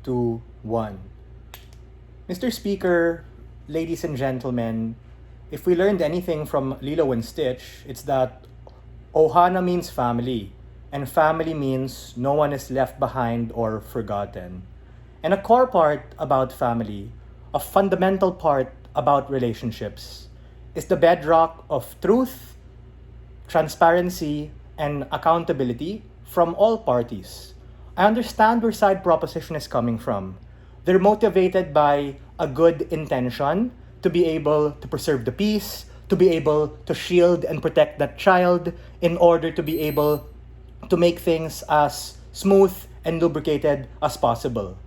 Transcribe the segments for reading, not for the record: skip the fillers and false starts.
2, 1. Mr. Speaker, ladies and gentlemen, if we learned anything from Lilo and Stitch, it's that Ohana means family, and family means no one is left behind or forgotten. And a core part about family, a fundamental part about relationships, is the bedrock of truth, transparency, and accountability from all parties. I understand where side proposition is coming from. They're motivated by a good intention to be able to preserve the peace, to be able to shield and protect that child in order to be able to make things as smooth and lubricated as possible.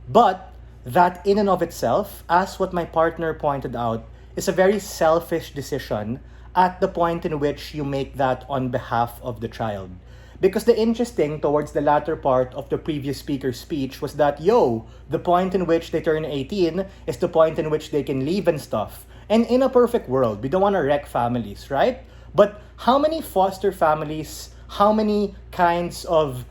But that in and of itself, as what my partner pointed out, is a very selfish decision at the point in which you make that on behalf of the child. Because the interesting towards the latter part of the previous speaker's speech was that, the point in which they turn 18 is the point in which they can leave and stuff. And in a perfect world, we don't want to wreck families, right? But how many foster families, how many kinds of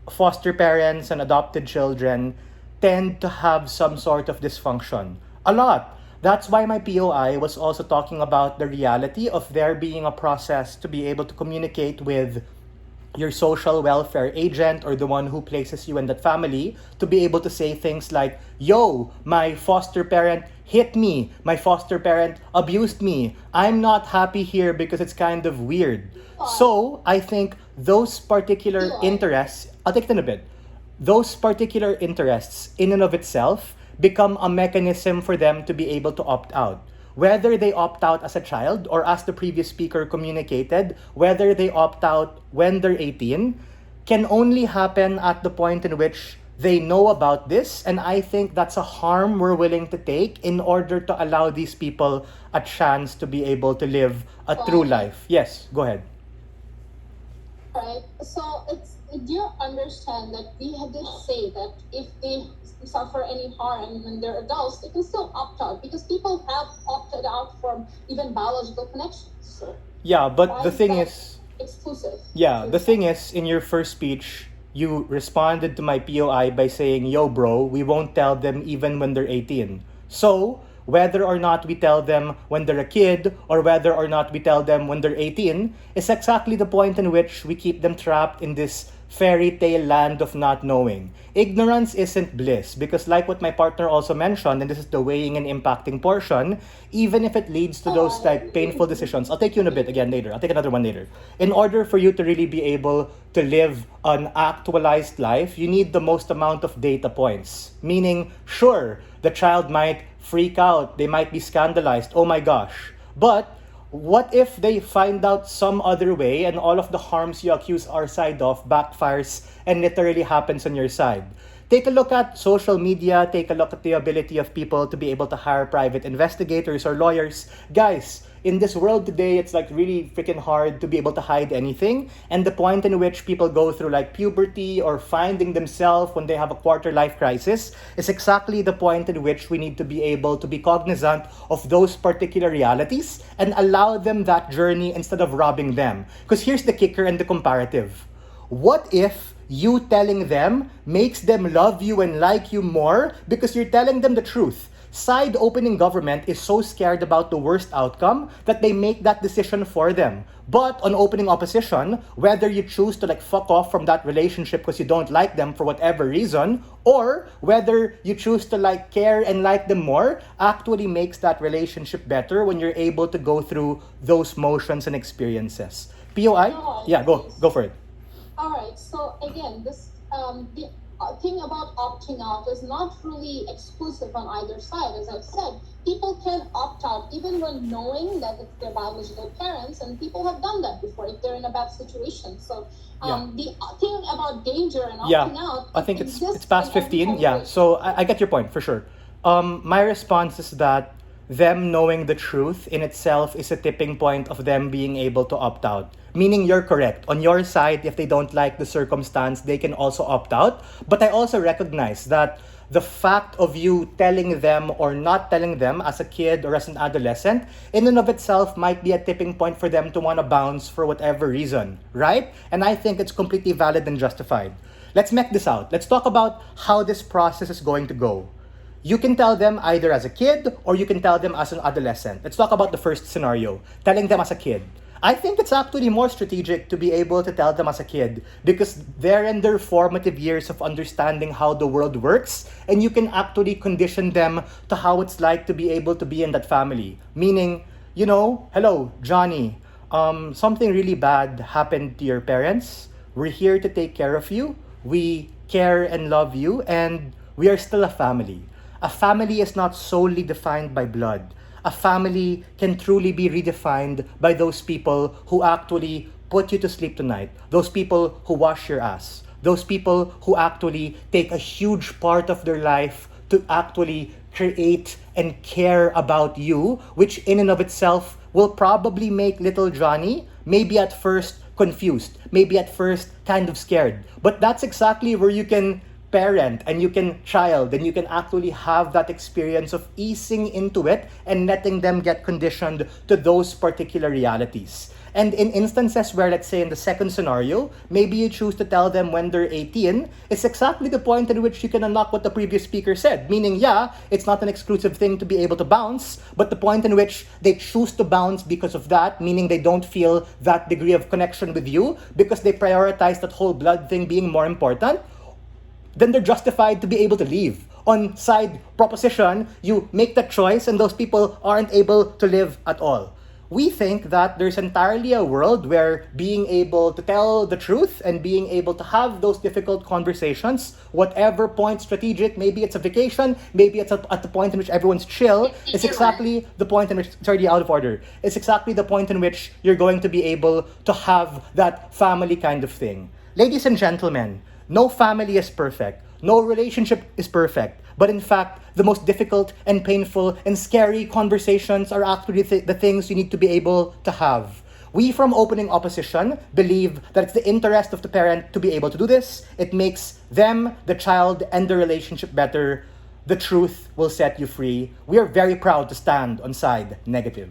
foster parents and adopted children tend to have some sort of dysfunction? A lot. That's why my POI was also talking about the reality of there being a process to be able to communicate with your social welfare agent or the one who places you in that family to be able to say things like, my foster parent hit me, my foster parent abused me, I'm not happy here because it's kind of weird. So I think those particular interests, I'll take it in a bit, those particular interests in and of itself become a mechanism for them to be able to opt out. Whether they opt out as a child or as the previous speaker communicated, whether they opt out when they're 18, can only happen at the point in which they know about this. And I think that's a harm we're willing to take in order to allow these people a chance to be able to live a true life. Yes, go ahead. Right. So do you understand that we did say that if they suffer any harm when they're adults, they can still opt out because people have opted out from even biological connections. So yeah, but the thing is exclusive. Yeah, the thing is, in your first speech, you responded to my POI by saying, bro, we won't tell them even when they're 18. So, whether or not we tell them when they're a kid or whether or not we tell them when they're 18 is exactly the point in which we keep them trapped in this fairy tale land of not knowing. Ignorance isn't bliss because like what my partner also mentioned, and this is the weighing and impacting portion, even if it leads to those like painful decisions, I'll take you in a bit again later, I'll take another one later. In order for you to really be able to live an actualized life, you need the most amount of data points. Meaning, sure, the child might freak out, they might be scandalized, oh my gosh, but what if they find out some other way and all of the harms you accuse our side of backfires and literally happens on your side? Take a look at social media, take a look at the ability of people to be able to hire private investigators or lawyers. Guys, in this world today, it's like really freaking hard to be able to hide anything. And the point in which people go through like puberty or finding themselves when they have a quarter life crisis is exactly the point in which we need to be able to be cognizant of those particular realities and allow them that journey instead of robbing them. Because here's the kicker and the comparative. What if you telling them makes them love you and like you more because you're telling them the truth? Side-opening government is so scared about the worst outcome that they make that decision for them. But on opening opposition, whether you choose to like fuck off from that relationship because you don't like them for whatever reason, or whether you choose to like care and like them more, actually makes that relationship better when you're able to go through those motions and experiences. POI? Yeah, go for it. All right. So again, this the thing about opting out is not really exclusive on either side. As I've said, people can opt out even when knowing that it's their biological parents, and people have done that before if they're in a bad situation. So the thing about danger and opting out, I think it's past 15. Yeah, so I get your point for sure. My response is that them knowing the truth in itself is a tipping point of them being able to opt out. Meaning you're correct. On your side, if they don't like the circumstance, they can also opt out. But I also recognize that the fact of you telling them or not telling them as a kid or as an adolescent, in and of itself might be a tipping point for them to want to bounce for whatever reason, right? And I think it's completely valid and justified. Let's mech this out. Let's talk about how this process is going to go. You can tell them either as a kid or you can tell them as an adolescent. Let's talk about the first scenario, telling them as a kid. I think it's actually more strategic to be able to tell them as a kid because they're in their formative years of understanding how the world works, and you can actually condition them to how it's like to be able to be in that family. Meaning, hello, Johnny, something really bad happened to your parents. We're here to take care of you. We care and love you, and we are still a family. A family is not solely defined by blood. A family can truly be redefined by those people who actually put you to sleep tonight, those people who wash your ass, those people who actually take a huge part of their life to actually create and care about you, which in and of itself will probably make little Johnny maybe at first confused, maybe at first kind of scared. But that's exactly where you can parent and you can child and you can actually have that experience of easing into it and letting them get conditioned to those particular realities. And in instances where, let's say in the second scenario, maybe you choose to tell them when they're 18, it's exactly the point at which you can unlock what the previous speaker said. Meaning, yeah, it's not an exclusive thing to be able to bounce, but the point in which they choose to bounce because of that, meaning they don't feel that degree of connection with you because they prioritize that whole blood thing being more important, then they're justified to be able to leave. On side proposition, you make that choice and those people aren't able to live at all. We think that there's entirely a world where being able to tell the truth and being able to have those difficult conversations, whatever point strategic, maybe it's a vacation, maybe it's at the point in which everyone's chill, it's exactly the point in which, it's already out of order, it's exactly the point in which you're going to be able to have that family kind of thing. Ladies and gentlemen, no family is perfect. No relationship is perfect. But in fact, the most difficult and painful and scary conversations are actually the things you need to be able to have. We from Opening Opposition believe that it's the interest of the parent to be able to do this. It makes them, the child, and the relationship better. The truth will set you free. We are very proud to stand on side negative.